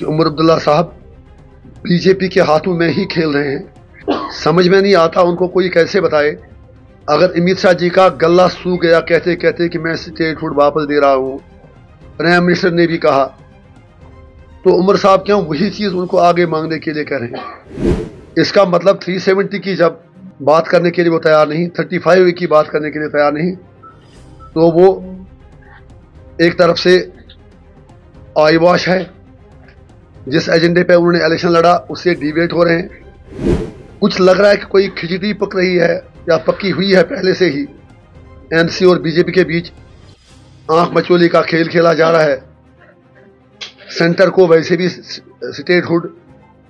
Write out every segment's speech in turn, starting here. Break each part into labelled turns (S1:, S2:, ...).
S1: कि उमर अब्दुल्ला साहब बीजेपी के हाथों में ही खेल रहे हैं। समझ में नहीं आता उनको कोई कैसे बताए। अगर अमित शाह जी का गला सूख गया कहते कहते कि मैं स्टेटहुड वापस दे रहा हूं, प्राइम मिनिस्टर ने भी कहा, तो उमर साहब क्यों वही चीज उनको आगे मांगने के लिए कह रहे हैं। इसका मतलब 370 की जब बात करने के लिए वो तैयार नहीं, 35 की बात करने के लिए तैयार नहीं, तो वो एक तरफ से आई वॉश है। जिस एजेंडे पे उन्होंने इलेक्शन लड़ा उससे डिवेट हो रहे हैं। कुछ लग रहा है कि कोई खिचड़ी पक रही है या पक्की हुई है पहले से ही। एनसी और बीजेपी के बीच आंख मचोली का खेल खेला जा रहा है। सेंटर को वैसे भी statehood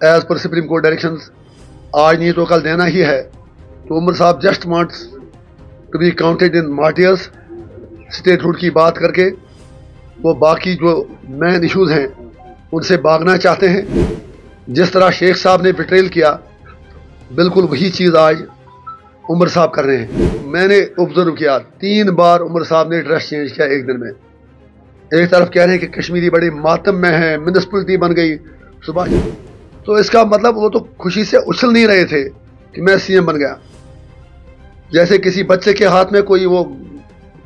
S1: as per Supreme Court directions आज नहीं तो कल देना ही है। तो उमर साहब just wants to be counted in martyrs. Statehood की बात करके वो बाकी जो मेन इश्यूज हैं उनसे भागना चाहते हैं। जिस तरह शेख साहब ने बिट्रेल किया, बिल्कुल वही चीज़ आज उमर साहब कर रहे हैं। मैंने ऑब्जर्व किया 3 बार उमर साहब ने ड्रेस चेंज किया एक दिन में। एक तरफ कह रहे हैं कि कश्मीरी बड़े मातम में है, म्युनिसिपलिटी बन गई सुबह, तो इसका मतलब वो तो खुशी से उछल नहीं रहे थे कि मैं सीएम बन गया। जैसे किसी बच्चे के हाथ में कोई वो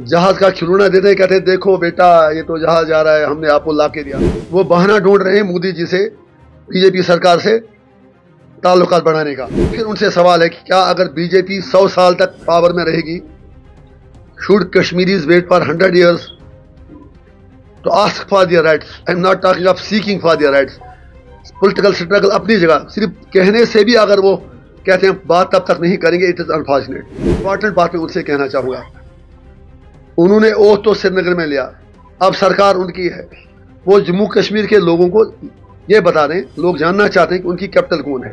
S1: जहाज का खिलौना देते, कहते देखो बेटा ये तो जहाज जा रहा है, हमने आपको ला के दिया। वो बहाना ढूंढ रहे हैं मोदी जी से, बीजेपी सरकार से ताल्लुकात बढ़ाने का। फिर उनसे सवाल है कि क्या अगर बीजेपी 100 साल तक पावर में रहेगी, should Kashmiris wait for 100 years to ask for their rights? I am not talking of seeking for their rights। Political struggle अपनी जगह, सिर्फ कहने से भी अगर वो कहते हैं बात तब तक नहीं करेंगे, इट इज अनफॉर्चुनेट। इंपॉर्टेंट बात मैं उनसे कहना चाहूंगा, उन्होंने ओथ तो श्रीनगर में लिया, अब सरकार उनकी है। वो जम्मू कश्मीर के लोगों को ये बता दें, लोग जानना चाहते हैं कि उनकी कैपिटल कौन है।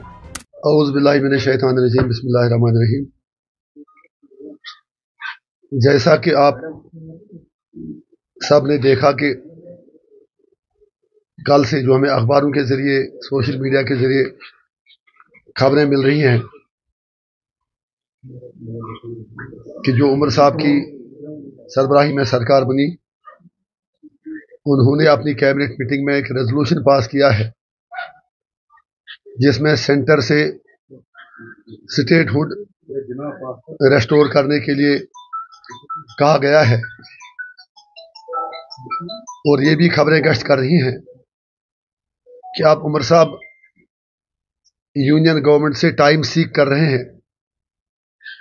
S1: औज़ु बिल्लाहि मिनश शैतानिर रजीम, बिस्मिल्लाहिर रहमानिर रहीम। जैसा कि आप सब ने देखा कि कल से जो हमें अखबारों के जरिए, सोशल मीडिया के जरिए खबरें मिल रही हैं कि जो उमर साहब की सरबराही में सरकार बनी, उन्होंने अपनी कैबिनेट मीटिंग में एक रेजोल्यूशन पास किया है जिसमें सेंटर से स्टेटहुड रेस्टोर करने के लिए कहा गया है। और ये भी खबरें गश्त कर रही हैं कि आप उमर साहब यूनियन गवर्नमेंट से टाइम सीक कर रहे हैं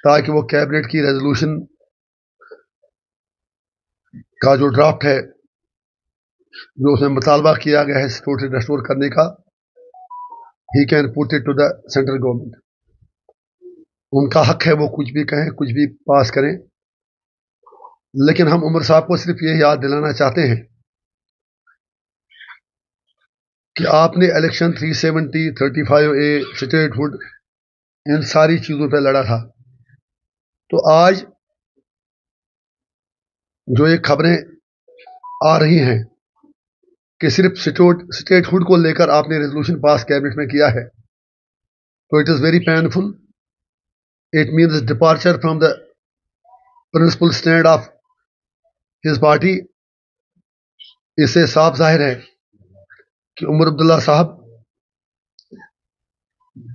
S1: ताकि वो कैबिनेट की रेजोल्यूशन का जो ड्राफ्ट है, जो उसमें मुतालबा किया गया है स्टेटहुड रेस्टोर करने का, he can put it to the central government. उनका हक है, वो कुछ भी कहें, कुछ भी पास करें, लेकिन हम उमर साहब को सिर्फ ये याद दिलाना चाहते हैं कि आपने इलेक्शन 370, 35A, स्टेटहुड, इन सारी चीजों पे लड़ा था। तो आज जो ये खबरें आ रही हैं कि सिर्फ स्टेटहुड को लेकर आपने रेजोल्यूशन पास कैबिनेट में किया है, तो it is very painful. It means departure from the principle stand of his party. इससे साफ जाहिर है कि उमर अब्दुल्ला साहब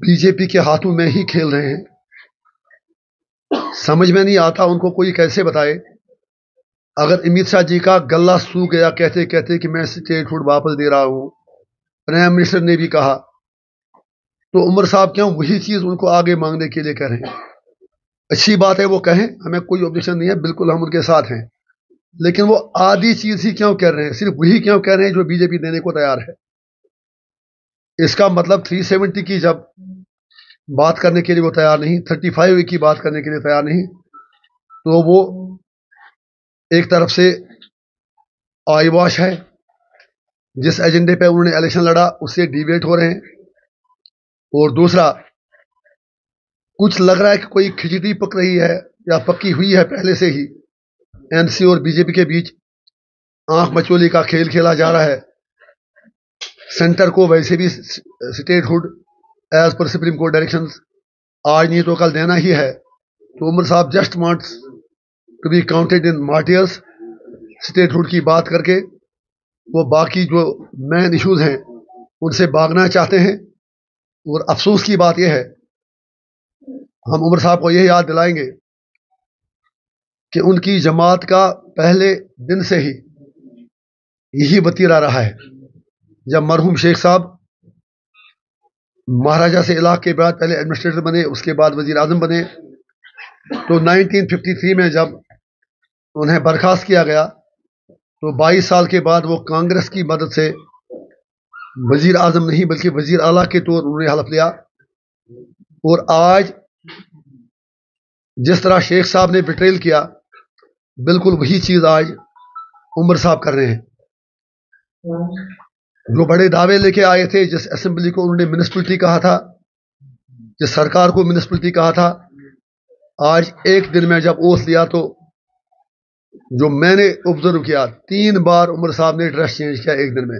S1: बीजेपी के हाथों में ही खेल रहे हैं। समझ में नहीं आता उनको कोई कैसे बताए। अगर अमित शाह जी का गला सूख गया कहते कहते कि मैं स्टेटहुड वापस दे रहा हूं, प्राइम मिनिस्टर ने भी कहा, तो उमर साहब क्यों वही चीज उनको आगे मांगने के लिए कह रहे हैं। अच्छी बात है वो कहें, हमें कोई ऑब्जेक्शन नहीं है, बिल्कुल हम उनके साथ हैं, लेकिन वो आधी चीज ही क्यों कह रहे हैं, सिर्फ वही क्यों कह रहे हैं जो बीजेपी देने को तैयार है। इसका मतलब 370 की जब बात करने के लिए वो तैयार नहीं, 35 की बात करने के लिए तैयार नहीं, तो वो एक तरफ से आई वॉश है। जिस एजेंडे पे उन्होंने इलेक्शन लड़ा उससे डिवेट हो रहे हैं। और दूसरा, कुछ लग रहा है कि कोई खिचड़ी पक रही है या पक्की हुई है पहले से ही। एनसी और बीजेपी के बीच आंख मचोली का खेल खेला जा रहा है। सेंटर को वैसे भी statehood as per Supreme Court directions आज नहीं तो कल देना ही है। तो उमर साहब just wants to be counted in martyrs. Statehood की बात करके वो बाकी जो मेन इश्यूज हैं उनसे भागना चाहते हैं। और अफसोस की बात यह है, हम उमर साहब को यह याद दिलाएंगे कि उनकी जमात का पहले दिन से ही यही वतीरा रहा है। जब मरहूम शेख साहब महाराजा से इलाक़ के बाद पहले एडमिनिस्ट्रेटर बने, उसके बाद वजीर आज़म बने, तो 1953 में जब उन्हें बर्खास्त किया गया तो 22 साल के बाद वो कांग्रेस की मदद से वजीर आज़म नहीं बल्कि वजीर आला के तौर उन्होंने हलफ लिया। और आज जिस तरह शेख साहब ने बिट्रेल किया, बिल्कुल वही चीज़ आज उमर साहब कर रहे हैं। जो बड़े दावे लेके आए थे, जिस असेंबली को उन्होंने म्यूनिसिपलिटी कहा था, जिस सरकार को म्यूनिसिपलिटी कहा था, आज एक दिन में जब ओथ लिया तो जो मैंने ऑब्जर्व किया, 3 बार उमर साहब ने ड्रेस चेंज किया एक दिन में।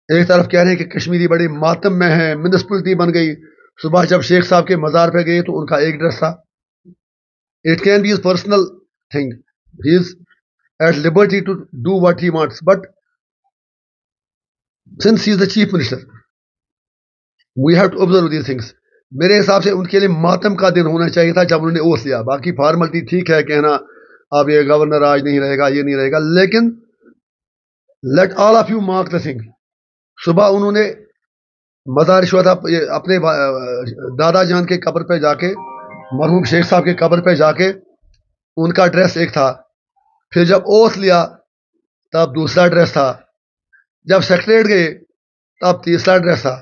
S1: एक तरफ कह रहे हैं कि कश्मीरी बड़ी मातम में है, म्यूनिसिपलिटी बन गई। सुबह जब शेख साहब के मज़ार पे गए तो उनका एक ड्रेस था। It can be his personal thing, he is at liberty to do what he wants, but since he is the chief minister we have to observe these things. मेरे हिसाब से उनके लिए मातम का दिन होना चाहिए था जब उन्होंने ओथ लिया। बाकी फॉर्मेलिटी ठीक है, कहना अब ये गवर्नर आज नहीं रहेगा, ये नहीं रहेगा, लेकिन let all of you mark the thing. सुबह उन्होंने मज़ार शोहदा अपने दादा जान के कब्र पे जाके, मरहूम शेख साहब के कब्र पे जाके, उनका ड्रेस एक था। फिर जब ओथ लिया तब दूसरा ड्रेस था। जब सेक्रेटरीट गए तब तीसरा ड्रेस था।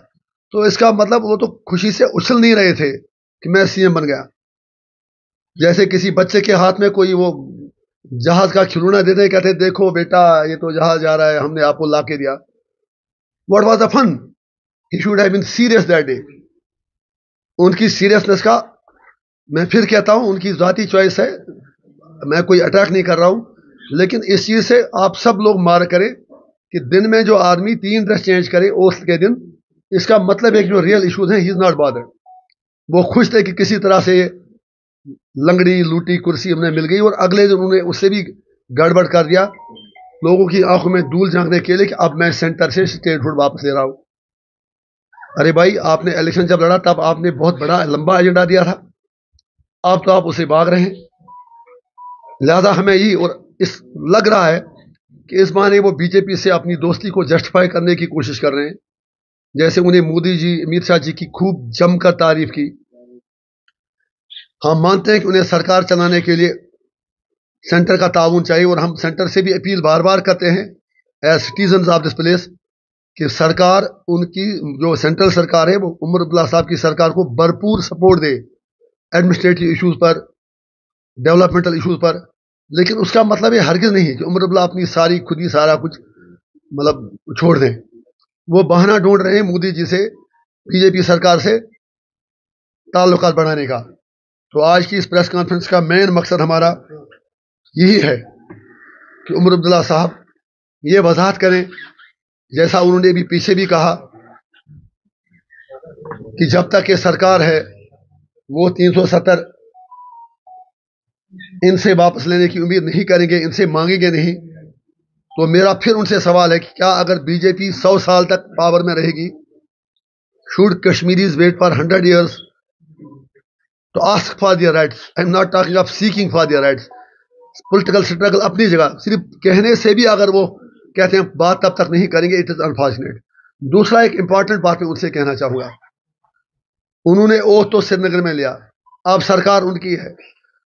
S1: तो इसका मतलब वो तो खुशी से उछल नहीं रहे थे कि मैं सीएम बन गया। जैसे किसी बच्चे के हाथ में कोई वो जहाज का खिलौना देते, कहते देखो बेटा ये तो जहाज जा रहा है, हमने आपको ला के दिया। What was the fun? He should have been serious that day. उनकी सीरियसनेस का, मैं फिर कहता हूं, उनकी जाती चॉइस है, मैं कोई अटैक नहीं कर रहा हूं, लेकिन इस चीज से आप सब लोग मार करें कि दिन में जो आदमी 3 ड्रेस चेंज करे ओथ के दिन, इसका मतलब एक जो रियल इश्यूज हैं, ही इज नॉट बॉदर्ड। वो खुश थे कि किसी तरह से लंगड़ी लूटी कुर्सी उन्हें मिल गई, और अगले दिन उन्होंने उससे भी गड़बड़ कर दिया, लोगों की आंखों में धूल झांकने के लिए कि अब मैं सेंटर से स्टेटहुड वापस ले रहा हूं। अरे भाई, आपने इलेक्शन जब लड़ा तब आपने बहुत बड़ा लंबा एजेंडा दिया था, अब तो आप उसे भाग रहे हैं। लिहाजा हमें यही और इस लग रहा है कि इस बहाने वो बीजेपी से अपनी दोस्ती को जस्टिफाई करने की कोशिश कर रहे हैं। जैसे उन्हें मोदी जी, अमित शाह जी की खूब जमकर तारीफ की। हम मानते हैं कि उन्हें सरकार चलाने के लिए सेंटर का ताउन चाहिए, और हम सेंटर से भी अपील बार बार करते हैं as citizen of this place कि सरकार, उनकी जो सेंट्रल सरकार है, वो उमर अब्दुल्ला साहब की सरकार को भरपूर सपोर्ट दे एडमिनिस्ट्रेटिव इश्यूज पर, डेवलपमेंटल इश्यूज पर। लेकिन उसका मतलब ये हरगिज नहीं कि उमर अब्दुल्ला अपनी सारी खुद ही सारा कुछ मतलब छोड़ दें। वो बहाना ढूंढ रहे हैं मोदी जी से, बीजेपी सरकार से ताल्लुकात बढ़ाने का। तो आज की इस प्रेस कॉन्फ्रेंस का मेन मकसद हमारा यही है कि उमर अब्दुल्ला साहब ये वजाहत करें, जैसा उन्होंने भी पीछे भी कहा कि जब तक ये सरकार है वो 370 इनसे वापस लेने की उम्मीद नहीं करेंगे, इनसे मांगेंगे नहीं। तो मेरा फिर उनसे सवाल है कि क्या अगर बीजेपी 100 साल तक पावर में रहेगी, should Kashmiris wait for 100 years to ask for their rights? I am not talking of seeking for their rights. Political struggle अपनी जगह, सिर्फ कहने से भी अगर वो कहते हैं बात तब तक नहीं करेंगे, इट इज अनफॉर्चुनेट। दूसरा एक इंपॉर्टेंट बात मैं उनसे कहना चाहूंगा, उन्होंने ओथ तो श्रीनगर में लिया, अब सरकार उनकी है,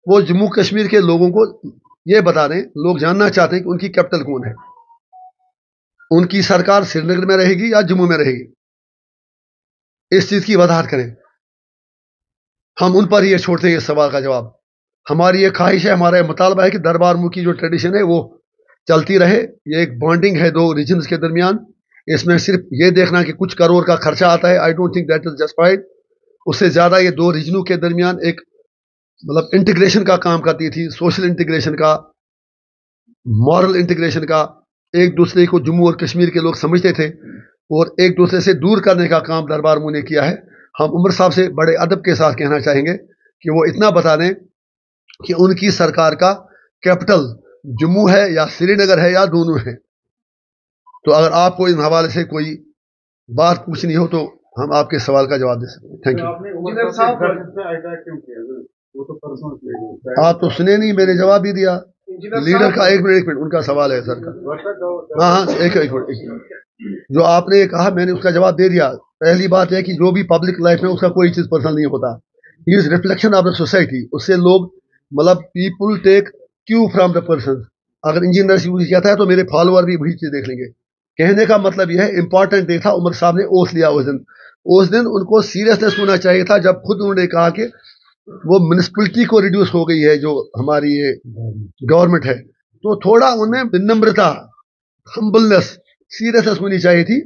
S1: वो जम्मू कश्मीर के लोगों को ये बता दें, लोग जानना चाहते हैं कि उनकी कैपिटल कौन है, उनकी सरकार श्रीनगर में रहेगी या जम्मू में रहेगी, इस चीज की वजाहत करें। हम उन पर ही ये छोड़ते हैं इस सवाल का जवाब। हमारी ये ख्वाहिश है, हमारा ये मुतालबा है कि दरबार मुखी जो ट्रेडिशन है वो चलती रहे। ये एक बॉन्डिंग है 2 रीजन्स के दरमियान। इसमें सिर्फ ये देखना कि कुछ करोड़ का खर्चा आता है, I don't think that is justified. उससे ज्यादा ये 2 रीजनों के दरमियान एक मतलब इंटीग्रेशन का काम करती थी, सोशल इंटीग्रेशन का, मॉरल इंटीग्रेशन का। एक दूसरे को जम्मू और कश्मीर के लोग समझते थे और एक दूसरे से दूर करने का काम दरबार मुखी ने किया है। हम उमर साहब से बड़े अदब के साथ कहना चाहेंगे कि वो इतना बता दें कि उनकी सरकार का कैपिटल जम्मू है या श्रीनगर है या दोनों है। तो अगर आपको इन हवाले से कोई बात पूछनी हो तो हम आपके सवाल का जवाब दे सकते हैं। Thank you. आप तो सुने नहीं, मैंने जवाब भी दिया। लीडर का एक मिनट उनका सवाल है सर का। हाँ हाँ, एक मिनट। जो आपने कहा मैंने उसका जवाब दे दिया। पहली बात है कि जो भी पब्लिक लाइफ में उसका कोई चीज पर्सनल नहीं होता। He is reflection of the society. उससे लोग मतलब people take cue from the person. अगर इंजीनियर यूज किया था तो मेरे फॉलोअर भी वही चीज देख लेंगे। कहने का मतलब यह है, इंपॉर्टेंट डे था, उमर साहब ने ओथ लिया उस दिन। उस दिन उनको सीरियसनेस होना चाहिए था जब खुद उन्होंने कहा कि वो म्यूनिसिपलिटी को रिड्यूस हो गई है जो हमारी ये गवर्नमेंट है। तो थोड़ा उनमें विनम्रता, हम्बलनेस, सीरियसनेस होनी चाहिए थी।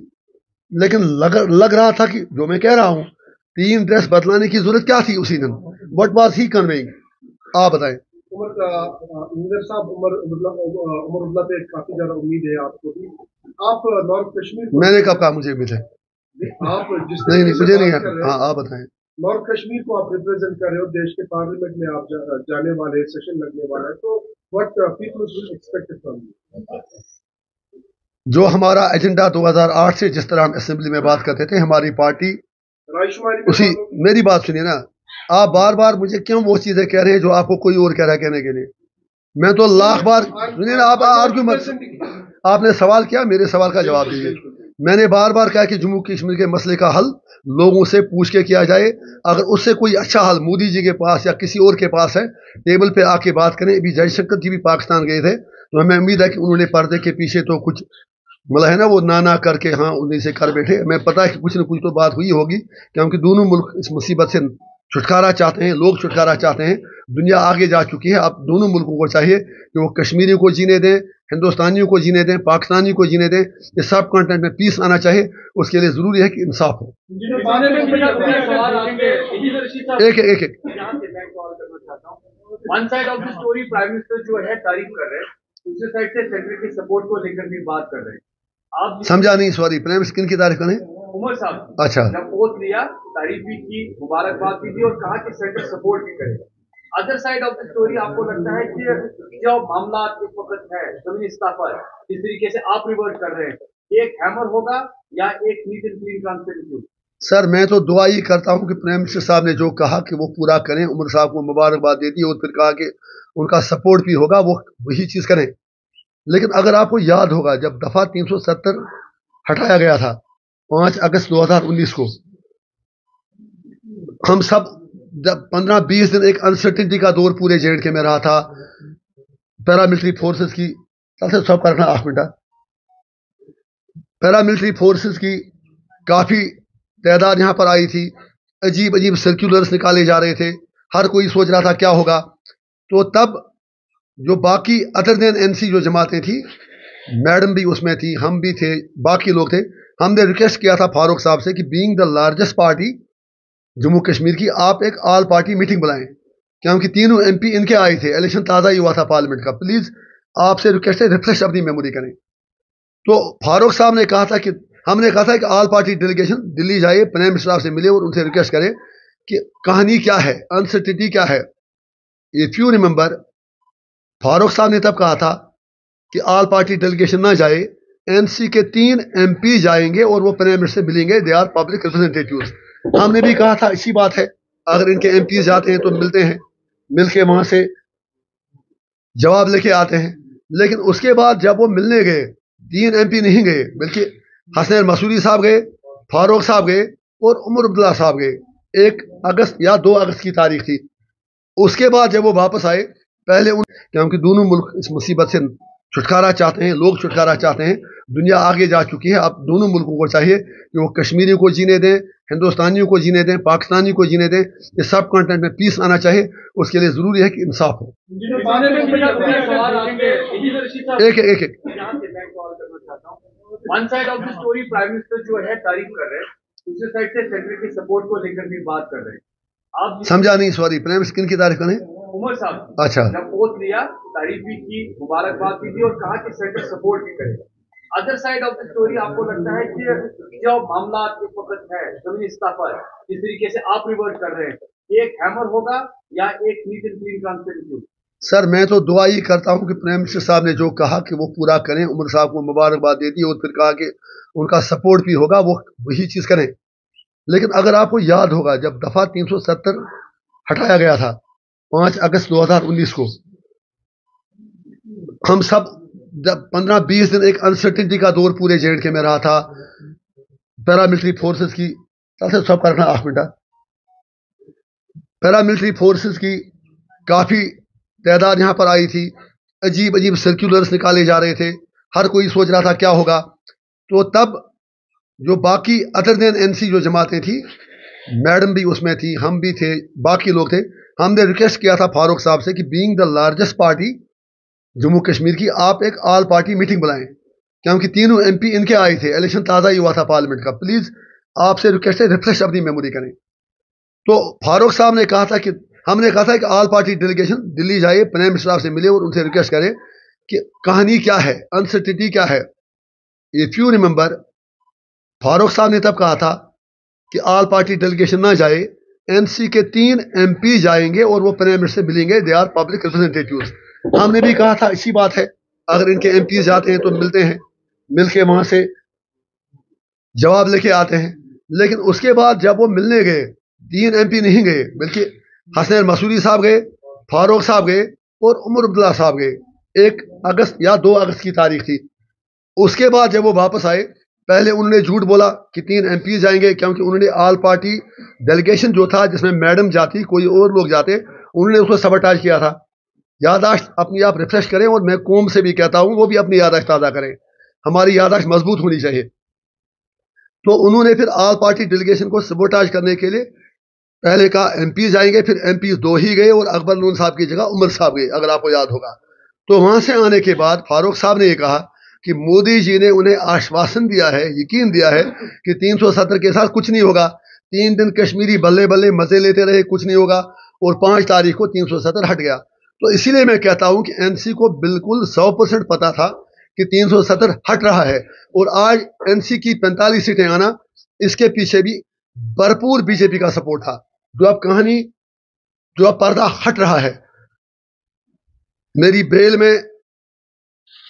S1: लेकिन लग रहा था कि जो मैं कह रहा हूँ, 3 ड्रेस बदलाने की जरूरत क्या थी उसी दिन? What was he conveying? आप बताएं।
S2: इंजीनियर साहब, उमर पे काफी ज्यादा उम्मीद है आपको भी। आप नॉर्थ कश्मीर,
S1: मैंने कब कहा मुझे उम्मीद है?
S2: आप जिस
S1: नहीं मुझे नहीं है। हाँ आप बताएं।
S2: नॉर्थ कश्मीर को आप रिप्रेजेंट कर रहे हो, देश के पार्लियामेंट में आप जाने वाले, सेशन लगने वाला है, तो what people will expect from you?
S1: जो हमारा एजेंडा 2008 से जिस तरह हम असेंबली में बात करते थे, हमारी पार्टी उसी। मेरी बात सुनिए ना, आप बार बार मुझे क्यों वो चीजें कह रहे हैं जो आपको कोई और कह रहा है कहने के लिए? मैं तो लाख बार सुनिए ना, आप आर्ग्यू मत। आपने सवाल किया, मेरे सवाल का जवाब दीजिए। मैंने बार बार कहा कि जम्मू कश्मीर के मसले का हल लोगों से पूछ के किया जाए। अगर उससे कोई अच्छा हल मोदी जी के पास या किसी और के पास है, टेबल पे आके बात करें। अभी जयशंकर जी भी पाकिस्तान गए थे, तो हमें उम्मीद है कि उन्होंने पर्दे के पीछे तो कुछ मतलब है ना, वो ना करके हाँ उन्हीं से कर बैठे। मैं पता है कि कुछ न कुछ तो बात हुई होगी, क्योंकि दोनों मुल्क इस मुसीबत से छुटकारा चाहते हैं, लोग छुटकारा चाहते हैं। दुनिया आगे जा चुकी है। अब दोनों मुल्कों को चाहिए कि वो कश्मीरियों को जीने दें, हिंदुस्तानियों को जीने दें, पाकिस्तानियों को जीने दें। ये सब कॉन्टेंट में पीस आना चाहिए। उसके लिए जरूरी है कि इंसाफ हो। एक एक एक
S3: one side of the story prime minister जो है तारीफ कर रहे हैं, दूसरी साइड से सेंटर की सपोर्ट को लेकर भी बात कर रहे हैं। आप
S1: समझा नहीं, सॉरी। प्राइम मिनिस्टर किन की तारीफ करें?
S3: उमर साहब।
S1: अच्छा,
S3: जब ओथ लिया, तारीफ भी की, मुबारकबाद भी दी और कहा कि सेंटर सपोर्ट भी करेगा। Other side of the story आपको लगता है कि जो मामला इस वक्त है जमीनी स्तर पर, जिस तरीके से आप रिवर्ट कर रहे हैं, एक हैमर होगा या एक neat and clean transparency?
S1: Sir मैं तो दुआ ही करता हूं कि प्राइम मिनिस्टर साहब ने जो कहा कि वो पूरा करें। उमर साहब को मुबारकबाद दे दी और फिर कहा कि उनका सपोर्ट भी होगा, वो वही चीज करें। लेकिन अगर आपको याद होगा, जब दफा 370 हटाया गया था 5 अगस्त 2019 को, हम सब जब 15-20 दिन एक अनसर्टिनिटी का दौर पूरे जे में रहा था। पैरामिलिट्री फोर्सेस की सब करना 8 मिनट। पैरामिलिट्री फोर्सेस की काफी तादाद यहाँ पर आई थी। अजीब अजीब सर्कुलर्स निकाले जा रहे थे। हर कोई सोच रहा था क्या होगा। तो तब जो बाकी अदर देन एनसी जो जमातें थी, मैडम भी उसमें थी, हम भी थे, बाकी लोग थे। हमने रिक्वेस्ट किया था फारूक साहब से कि being the largest party Jammu Kashmir की, आप एक ऑल पार्टी मीटिंग बुलाएं, क्योंकि तीनों एमपी इनके आए थे। इलेक्शन ताज़ा ही हुआ था पार्लियामेंट का। प्लीज आपसे रिक्वेस्ट है, रिफ्रेश अपनी मेमोरी करें। तो फारूक साहब ने कहा था कि हमने कहा था कि ऑल पार्टी डेलीगेशन दिल्ली जाए, प्राइम मिनिस्टर साहब से मिले और उनसे रिक्वेस्ट करें कि कहानी क्या है, अनसर्टिनिटी क्या है। इफ यू रिमेंबर, फारूक साहब ने तब कहा था कि ऑल पार्टी डेलीगेशन ना जाए, एनसी के 3 एमपी जाएंगे और वो प्राइम मिनिस्टर से मिलेंगे। They are public representatives. हमने भी कहा था इसी बात है, अगर इनके एमपी जाते हैं तो मिलते हैं, मिलके वहां से जवाब लेके आते हैं। लेकिन उसके बाद जब वो मिलने गए, 3 एमपी नहीं गए, बल्कि हसनैन मसूदी साहब गए, फारूक साहब गए और उमर अब्दुल्ला साहब गए। 1 अगस्त या 2 अगस्त की तारीख थी। उसके बाद जब वो वापस आए, पहले क्योंकि दोनों मुल्क इस मुसीबत से छुटकारा चाहते हैं, लोग छुटकारा चाहते हैं। दुनिया आगे जा चुकी है। अब दोनों मुल्कों को चाहिए कि वो कश्मीरियों को जीने दें, हिंदुस्तानियों को जीने दें, पाकिस्तानियों को जीने दें। ये सब कॉन्टेंट में पीस आना चाहिए। उसके लिए जरूरी है कि इंसाफ हो। एक एक एक
S3: one side of the story prime minister जो है तारीफ कर रहे हैं, दूसरी साइड से सेंटर की सपोर्ट को लेकर भी बात कर रहे हैं। आप
S1: समझा नहीं, सॉरी। प्राइम मिनिस्टर किन की तारीफ करें?
S3: उमर साहब।
S1: अच्छा,
S3: जब ओथ लिया, तारीफ भी की, मुबारकबाद भी दी और कहा कि सेंटर सपोर्ट भी करेगा। Other side of the story आपको लगता है कि जो मामला इस वक्त है जमीनी स्तर पर, जिस तरीके से आप रिवर्ट कर रहे हैं, एक हैमर होगा या एक neat and clean transparency?
S1: Sir मैं तो दुआ ही करता हूं कि प्राइम मिनिस्टर साहब ने जो कहा कि वो पूरा करें, उमर साहब को मुबारकबाद दे दी और फिर कहा कि उनका सपोर्ट भी होगा, वो वही चीज़ करें। लेकिन अगर आपको याद होगा जब दफ़ा 370 हटाया गया था 5 अगस्त 2019 को, हम सब जब 15-20 दिन एक अनसर्टिनिटी का दौर पूरे JNK में रहा था, पैरामिलिट्री फोर्सेस की सब करना 8 मिनट, पैरामिलिट्री फोर्सेस की काफ़ी तादाद यहाँ पर आई थी, अजीब अजीब सर्कुलर्स निकाले जा रहे थे, हर कोई सोच रहा था क्या होगा। तो तब जो बाकी अदर देन NC जो जमातें थी, मैडम भी उसमें थी, हम भी थे, बाकी लोग थे, हमने रिक्वेस्ट किया था फारूक साहब से कि being the largest party Jammu Kashmir की, आप एक ऑल पार्टी मीटिंग बुलाएं, क्योंकि तीनों MP इनके आए थे, इलेक्शन ताज़ा ही हुआ था पार्लियामेंट का, प्लीज़ आपसे रिक्वेस्ट है रिफ्रेश अपनी मेमोरी करें। तो फारूक साहब ने कहा था कि हमने कहा था कि ऑल पार्टी डेलीगेशन दिल्ली जाए, प्राइम मिनिस्टर साहब से मिले और उनसे रिक्वेस्ट करें कि कहानी क्या है, अनसर्टिनिटी क्या है। इफ यू रिमेंबर, फारूक साहब ने तब कहा था कि ऑल पार्टी डेलीगेशन ना जाए, NC के 3 MP जाएंगे और वो प्राइम मिनिस्टर से मिलेंगे, दे आर पब्लिक रिप्रेजेंटेटिव्स। हमने भी कहा था अच्छी बात है, अगर इनके MP जाते हैं तो मिलते हैं, मिलके वहां से जवाब लेके आते हैं। लेकिन उसके बाद जब वो मिलने गए, 3 MP नहीं गए, बल्कि हसनैन मसूदी साहब गए, फारूक साहब गए और उमर अब्दुल्ला साहब गए। 1 अगस्त या 2 अगस्त की तारीख थी। उसके बाद जब वो वापस आए, पहले उन्होंने झूठ बोला कि 3 MP जाएंगे, क्योंकि उन्होंने ऑल पार्टी डेलीगेशन जो था जिसमें मैडम जाती, कोई और लोग जाते, उन्होंने उसको सबटाज किया था। यादाश्त अपनी आप रिफ्रेश करें, और मैं कौम से भी कहता हूँ वो भी अपनी यादाश्त ताज़ा करें, हमारी यादाश्त मजबूत होनी चाहिए। तो उन्होंने फिर ऑल पार्टी डेलीगेशन को सबोटाज करने के लिए पहले कहा MP जाएंगे, फिर MP 2 ही गए और अकबर नून साहब की जगह उमर साहब गए, अगर आपको याद होगा। तो वहां से आने के बाद फारूक साहब ने यह कहा कि मोदी जी ने उन्हें आश्वासन दिया है, यकीन दिया है कि 370 के साथ कुछ नहीं होगा। 3 दिन कश्मीरी बल्ले बल्ले मजे लेते रहे, कुछ नहीं होगा, और 5 तारीख को 370 हट गया। तो इसीलिए मैं कहता हूं कि NC को बिल्कुल 100% पता था कि 370 हट रहा है, और आज NC की 45 सीटें आना, इसके पीछे भी भरपूर बीजेपी का सपोर्ट था। जो अब कहानी, जो अब पर्दा हट रहा है, मेरी बेल में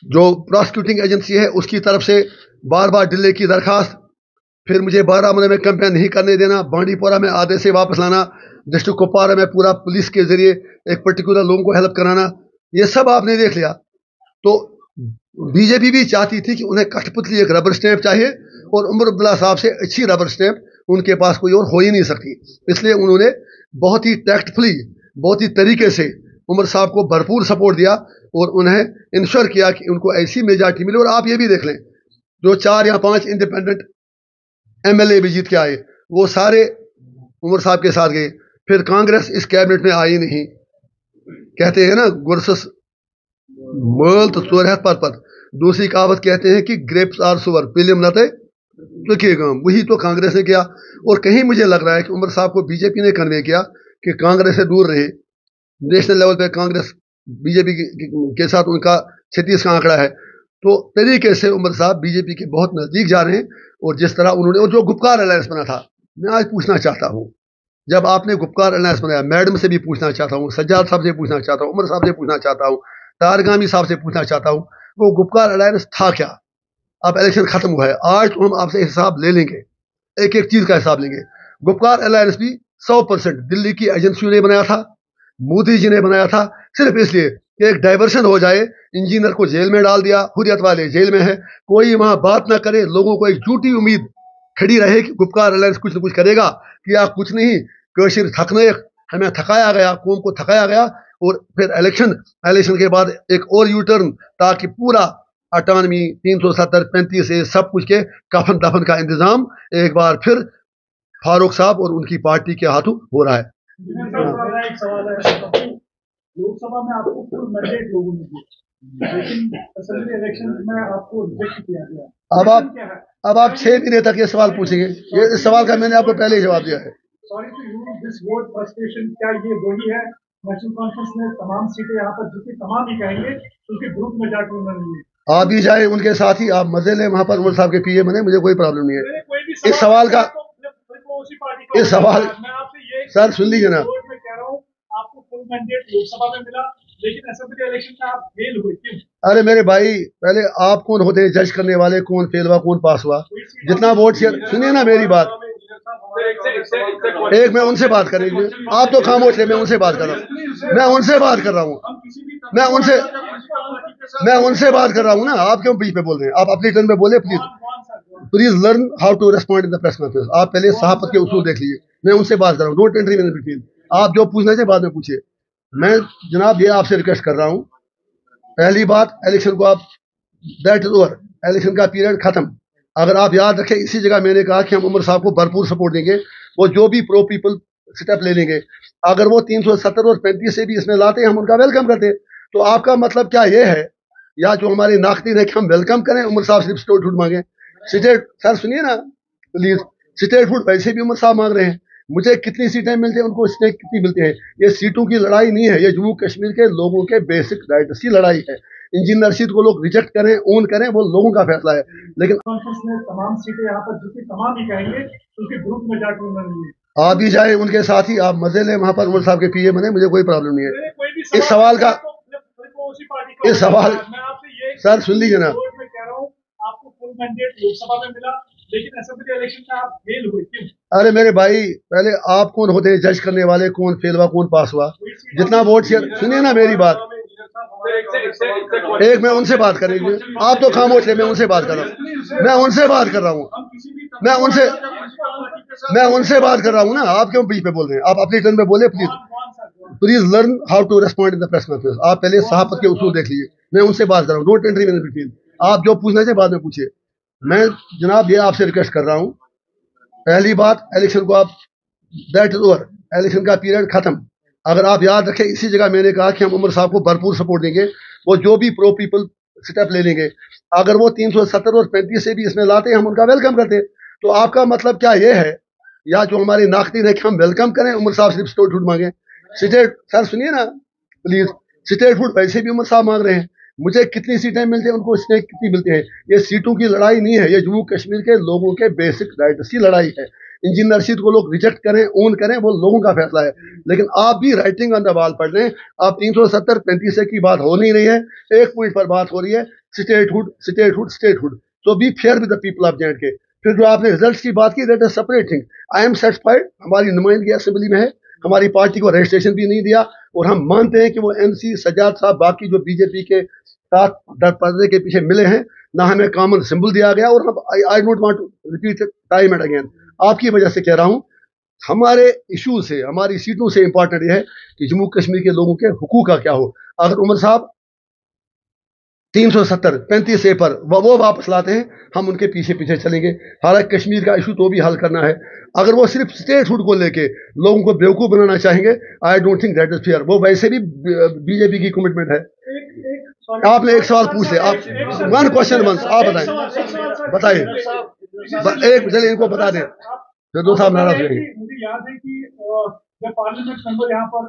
S1: जो प्रोसिक्यूटिंग एजेंसी है उसकी तरफ से बार बार डिले की दरखास्त, फिर मुझे बारामूला में कैंपेन नहीं करने देना, बांडीपोरा में आधे से वापस लाना, डिस्ट्रिक्ट कुपवारा में पूरा पुलिस के जरिए एक पर्टिकुलर लोगों को हेल्प कराना, ये सब आपने देख लिया। तो बीजेपी भी चाहती थी कि उन्हें कठपुतली एक रबर स्टैंप चाहिए, और उमर अब्दुल्ला साहब से अच्छी रबर स्टैंप उनके पास कोई और हो ही नहीं सकती। इसलिए उन्होंने बहुत ही टैक्टफुली, बहुत ही तरीके से उमर साहब को भरपूर सपोर्ट दिया और उन्हें इंश्योर किया कि उनको ऐसी मेजॉरिटी मिले। और आप ये भी देख लें, जो 4 या 5 इंडिपेंडेंट MLA भी जीत के आए, वो सारे उमर साहब के साथ गए। फिर कांग्रेस इस कैबिनेट में आई नहीं, कहते हैं ना गुरसस मल तो चोर है पर। दूसरी कहावत कहते हैं कि ग्रेप्स आर सुअर पिलियम लते तो वही तो कांग्रेस ने किया। और कहीं मुझे लग रहा है कि उमर साहब को बीजेपी ने कन्वे किया कि कांग्रेस से दूर रहे। नेशनल लेवल पे कांग्रेस बीजेपी के साथ उनका 36 का आंकड़ा है। तो तरीके से उमर साहब बीजेपी के बहुत नजदीक जा रहे हैं। और जिस तरह उन्होंने, और जो गुपकार अलायंस बना था, मैं आज पूछना चाहता हूँ, जब आपने गुपकार अलायंस बनाया, मैडम से भी पूछना चाहता हूँ, सज्जाद साहब से पूछना चाहता हूँ, उमर साहब से पूछना चाहता हूँ, तारगामी साहब से पूछना चाहता हूँ, वो गुपकार अलायंस था क्या? अब इलेक्शन खत्म हुआ है, आज तो हम आपसे हिसाब ले लेंगे, एक एक चीज का हिसाब लेंगे। गुपकार अलायंस भी 100% दिल्ली की एजेंसियों ने बनाया था, मोदी जी ने बनाया था, सिर्फ इसलिए कि एक डाइवर्शन हो जाए। इंजीनियर को जेल में डाल दिया, हुर्रियत वाले जेल में है, कोई वहां बात ना करे, लोगों को एक झूठी उम्मीद खड़ी रहे कि गुपकार अलायंस कुछ ना कुछ करेगा। किया कुछ नहीं, कशिर थकने, हमें थकाया गया, कौम को थकाया गया। और फिर इलेक्शन के बाद एक और यू टर्न, ताकि पूरा 98, 370, 35 से सब कुछ के कफन दफन का इंतजाम एक बार फिर फारूक साहब और उनकी पार्टी के हाथों हो रहा है।
S2: एक सवाल है, लोकसभा में आपको फुल मैंडेट लोगों ने दिया, लेकिन असेंबली इलेक्शन में आपको रिजेक्ट किया गया।
S1: अब आप 6 महीने तक ये सवाल पूछेंगे, ये इस सवाल का मैंने आपको पहले ही जवाब दिया है।
S2: Sorry to use this word frustration, क्या ये वही है? नेशनल कॉन्फ्रेंस ने तमाम सीटें यहाँ पर जीती, तमाम ही कहेंगे, क्योंकि ग्रुप में जाकर उन्होंने,
S1: आप भी जाए उनके साथ ही, आप मजे लें वहां पर, उमर साहब के PA बने, मुझे कोई प्रॉब्लम नहीं है। इस सवाल का, इस सवाल, सर सुन लीजिए ना,
S2: मैं कह रहा हूँ आपको फुल मैंडेट लोकसभा में मिला, लेकिन असेंबली इलेक्शन में आप फेल हुए, क्यों?
S1: अरे मेरे भाई, पहले आप कौन होते हैं जज करने वाले, कौन फेल हुआ कौन पास हुआ? जितना वोट शेयर, सुनिए ना मेरी बात, एक मैं उनसे बात करेंगे, आप तो खामोश है, मैं उनसे बात कर रहा हूँ, मैं उनसे बात कर रहा हूँ, मैं उनसे बात कर रहा हूँ ना, आप क्यों बीच पे बोल रहे हैं? आप अपनी टर्न में बोले please. Please learn how to respond in the press conference. आप पहले सहाफत के उसूल देख लीजिए, मैं उनसे बात कर रहा हूँ, डोंट एंट्री इन बिटवीन। आप जो पूछना चाहिए बाद में पूछिए। मैं जनाब ये आपसे रिक्वेस्ट कर रहा हूँ, पहली बात, इलेक्शन को आप, दैट इज ओवर, इलेक्शन का पीरियड खत्म। अगर आप याद रखें, इसी जगह मैंने कहा कि हम उमर साहब को भरपूर सपोर्ट देंगे, वो जो भी प्रो पीपल स्टेप ले लेंगे, अगर वो 370 और 35 से भी इसमें लाते हैं, हम उनका वेलकम करते हैं। तो आपका मतलब क्या ये है, या जो हमारे नाकतीन है कि हम वेलकम करें, उमर साहब सिर्फ स्टेट फूड मांगे? स्टेट, सर सुनिए ना प्लीज, स्टेट फूड वैसे भी उमर साहब मांग रहे हैं, मुझे कितनी सीटें मिलती हैं, उनको स्टेट कितनी मिलती है। ये सीटों की लड़ाई नहीं है, ये जम्मू कश्मीर के लोगों के बेसिक राइट्स की लड़ाई है। इंजीनियर रशीद को लोग रिजेक्ट करें, ओन करें, वो लोगों का फैसला है। लेकिन
S2: कॉन्फ्रेंस में तमाम सीटें यहाँ पर जीती, तमाम ही कहेंगे, क्योंकि ग्रुप में जाकर उन्होंने
S1: आप भी जाए उनके साथ ही, आप मजे लें वहां पर, उमर साहब के पीए बने, मुझे कोई प्रॉब्लम नहीं है। इस सवाल का, इस सवाल, सर सुन लीजिए ना,
S2: मैं कह रहा हूँ आपको फुल मैंडेट लोकसभा में मिला, लेकिन असेंबली इलेक्शन में आप फेल हुए, क्यों?
S1: अरे मेरे भाई, पहले आप कौन होते हैं जज करने वाले, कौन फेल हुआ कौन पास हुआ? जितना वोट शेयर, सुनिए ना मेरी बात, एक मैं उनसे बात करेंगे, आप तो खामोश है, मैं उनसे बात कर रहा हूँ, मैं उनसे बात कर रहा हूँ, मैं उनसे बात कर रहा हूँ ना, आप क्यों बीच पे बोल रहे हैं? आप अपनी टर्न में बोले please. Please learn how to respond in the press conference. आप पहले सहाफत के उसूल देख लीजिए, मैं उनसे बात कर रहा हूँ, डोंट एंट्री इन बिटवीन। आप जो पूछना चाहिए बाद में पूछिए। मैं जनाब ये आपसे रिक्वेस्ट कर रहा हूँ, पहली बात, इलेक्शन को आप, दैट इज ओवर, इलेक्शन का पीरियड खत्म। अगर आप याद रखें, इसी जगह मैंने कहा कि हम उमर साहब को भरपूर सपोर्ट देंगे, वो जो भी प्रो पीपल स्टेप ले लेंगे, अगर वो 370 और 35 से भी इसमें लाते हैं, हम उनका वेलकम करते हैं। तो आपका मतलब क्या ये है, या जो हमारे नाकतीन है कि हम वेलकम करें, उमर साहब सिर्फ स्टेट फूड मांगे? स्टेट, सर सुनिए ना प्लीज, स्टेट फूड वैसे भी उमर साहब मांग रहे हैं, मुझे कितनी सीटें मिलती हैं, उनको स्टेट कितनी मिलती है। ये सीटों की लड़ाई नहीं है, ये जम्मू कश्मीर के लोगों के बेसिक राइट्स की लड़ाई है। इंजीनियर रशीद को लोग रिजेक्ट करें, ओन करें, वो लोगों का फैसला है। लेकिन आप भी राइटिंग ऑन द वॉल पढ़ लें, आप 370 35 की बात हो नहीं रही है, एक पॉइंट पर बात हो रही है, स्टेटहुड स्टेटहुड स्टेटहुड। तो be fair with the people of J&K। फिर जो आपने रिजल्ट की बात की, that is separate thing. I am satisfied, हमारी नुमाइंदगी असेंबली में है, हमारी पार्टी को रजिस्ट्रेशन भी नहीं दिया, और हम मानते हैं कि वो MC सज्जाद साहब बाकी जो बीजेपी के साथ डर पर्दे के पीछे मिले हैं, ना हमें कॉमन सिंबल दिया गया, और हम I don't want to repeat time and again, आपकी वजह से कह रहा हूं, हमारे इशू से, हमारी सीटों से इंपॉर्टेंट यह है कि जम्मू कश्मीर के लोगों के हुकूक का क्या हो। अगर उमर साहब 370 35 से पर वो वापस लाते हैं, हम उनके पीछे पीछे चलेंगे। हालांकि कश्मीर का इशू तो भी हल करना है। अगर वो सिर्फ स्टेटहुड को लेके लोगों को बेवकूफ बनाना चाहेंगे, I don't think that is fair. वो वैसे भी बीजेपी की कमिटमेंट है। आपने एक सवाल पूछ लिया, आप वन क्वेश्चन वंस, आप बताइए, एक चलिए इनको बता दें, फिर दो साहब नाराज रहेंगे।
S2: मुझे याद है कि जब पार्लियामेंट मेंबर यहाँ पर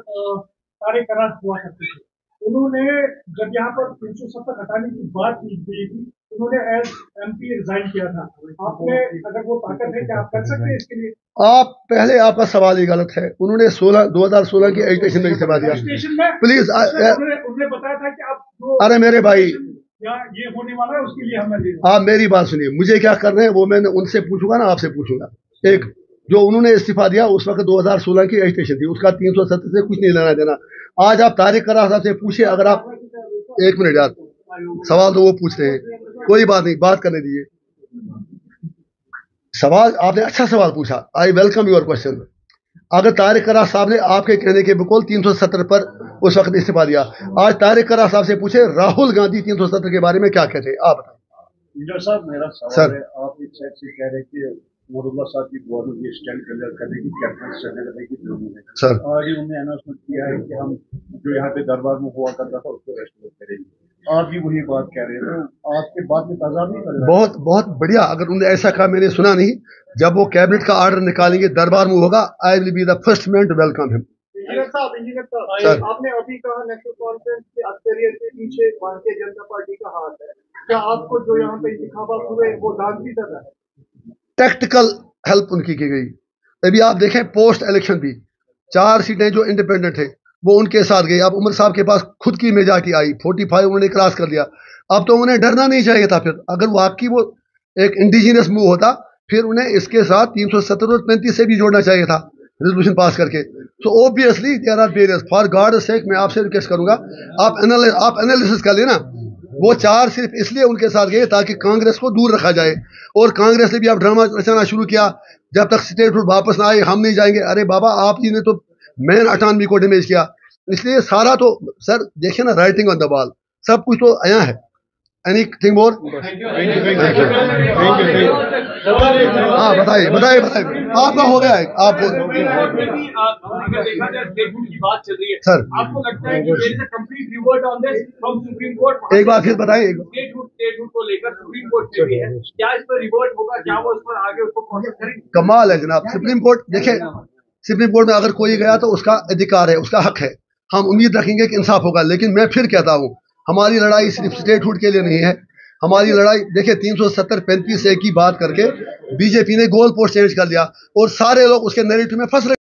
S2: सारे करार हुआ करते थे, उन्होंने जब यहाँ पर 370 हटाने की बात की गई थी, उन्होंने एज MP रिजाइन किया था। आपने, अगर वो ताकत है कि आप कर सकते हैं इसके लिए?
S1: आप पहले, आपका सवाल ही गलत है। उन्होंने 2016 की एजुकेशन में इस्तीफा दिया। प्लीज,
S2: उन्होंने बताया था कि आप,
S1: अरे मेरे भाई,
S2: ये होने वाला है, उसके लिए हमने,
S1: आप मेरी बात सुनिए, मुझे क्या करना है वो मैंने उनसे पूछूंगा ना, आपसे पूछूंगा। एक जो उन्होंने इस्तीफा दिया, उस वक्त 2016 की एजुकेशन थी, उसका 370 से कुछ नहीं लेना देना। आज आप तारिक करार साहब से पूछिए, अगर आप, एक मिनट यार, सवाल तो वो पूछ रहे हैं, कोई बात नहीं, बात करने दीजिए। सवाल आपने अच्छा सवाल पूछा, आई वेलकम योर क्वेश्चन। अगर तारिक करार साहब ने आपके कहने के बिल्कुल 370 पर उस वक्त इस्तीफा दिया, आज तारिक करार साहब से पूछे राहुल गांधी 370 के बारे में क्या कहते हैं, आप बताएं।
S4: साहब, मेरा सवाल है, आप एक साइड से कह रहे कि मोहम्मद साहब की गवर्नमेंट ये स्टैंड करने की कैबिनेट स्टैंड करने की जरूरत है
S1: सर।
S4: आज ही उन्होंने अनाउंसमेंट किया है कि हम जो यहाँ पे दरबार में हुआ करता था उसको रेस्टोर करेंगे। आप भी वही बात कह रहे हैं, तो आपके बात में ताजा नहीं कर रहा है?
S1: बहुत बहुत बढ़िया, अगर उन्होंने ऐसा कहा, मैंने सुना नहीं। जब वो कैबिनेट का ऑर्डर निकालेंगे, दरबार में होगा, I will be the first man to welcome him.
S2: Engineer साहब, आपने अभी कहा नेशनल कॉन्फ्रेंस की अक्सरियत के पीछे भारतीय जनता पार्टी का हाथ है, क्या आपको जो यहाँ पे इंतखाबात हुए वो दाग की तरह है?
S1: टैक्टिकल हेल्प उनकी की गई। अभी आप देखें, पोस्ट इलेक्शन भी 4 सीटें जो इंडिपेंडेंट थे, वो उनके साथ गए। अब उमर साहब के पास खुद की मेजॉरिटी आई, 45 उन्होंने क्रॉस कर लिया। अब तो उन्हें डरना नहीं चाहिए था। फिर अगर वाकई वो एक इंडिजीनियस मूव होता, फिर उन्हें इसके साथ 370 और 35 से भी जोड़ना चाहिए था रेजोल्यूशन पास करके। तो obviously there are barriers. For God sake मैं आपसे रिक्वेस्ट करूंगा, आप एनालिसिस कर लेना। वो 4 सिर्फ इसलिए उनके साथ गए ताकि कांग्रेस को दूर रखा जाए, और कांग्रेस ने भी अब ड्रामा रचना शुरू किया, जब तक स्टेटहुड वापस ना आए हम नहीं जाएंगे। अरे बाबा, आप जी ने तो मेन अटानमी को डैमेज किया। इसलिए सारा तो सर देखिए ना, राइटिंग ऑन द वॉल, सब कुछ तो आया है। Anything more? हाँ बताइए बताइए बताइए, आपका हो गया है आपको।
S3: अगर देखा जाए स्टेटहुड की बात चल रही है
S1: सर,
S3: आपको लगता है कि there is a complete revert on this from Supreme Court?
S1: एक बार फिर बताइए।
S3: स्टेटहुड को लेकर सुप्रीम कोर्ट में भी है, क्या इस पर रिवर्ट होगा? क्या वो इस पर आगे उसको प्रोसेस करेंगे?
S1: कमाल है जनाब। सुप्रीम कोर्ट देखिए, सुप्रीम कोर्ट में अगर कोई गया तो उसका अधिकार है, उसका हक है। हम उम्मीद रखेंगे कि इंसाफ होगा। लेकिन मैं फिर कहता हूँ, हमारी लड़ाई सिर्फ स्टेटहुड के लिए नहीं है। हमारी लड़ाई देखिए 370-35 की बात करके बीजेपी ने गोल पोस्ट चेंज कर दिया और सारे लोग उसके नैरेटिव में फंस रहे।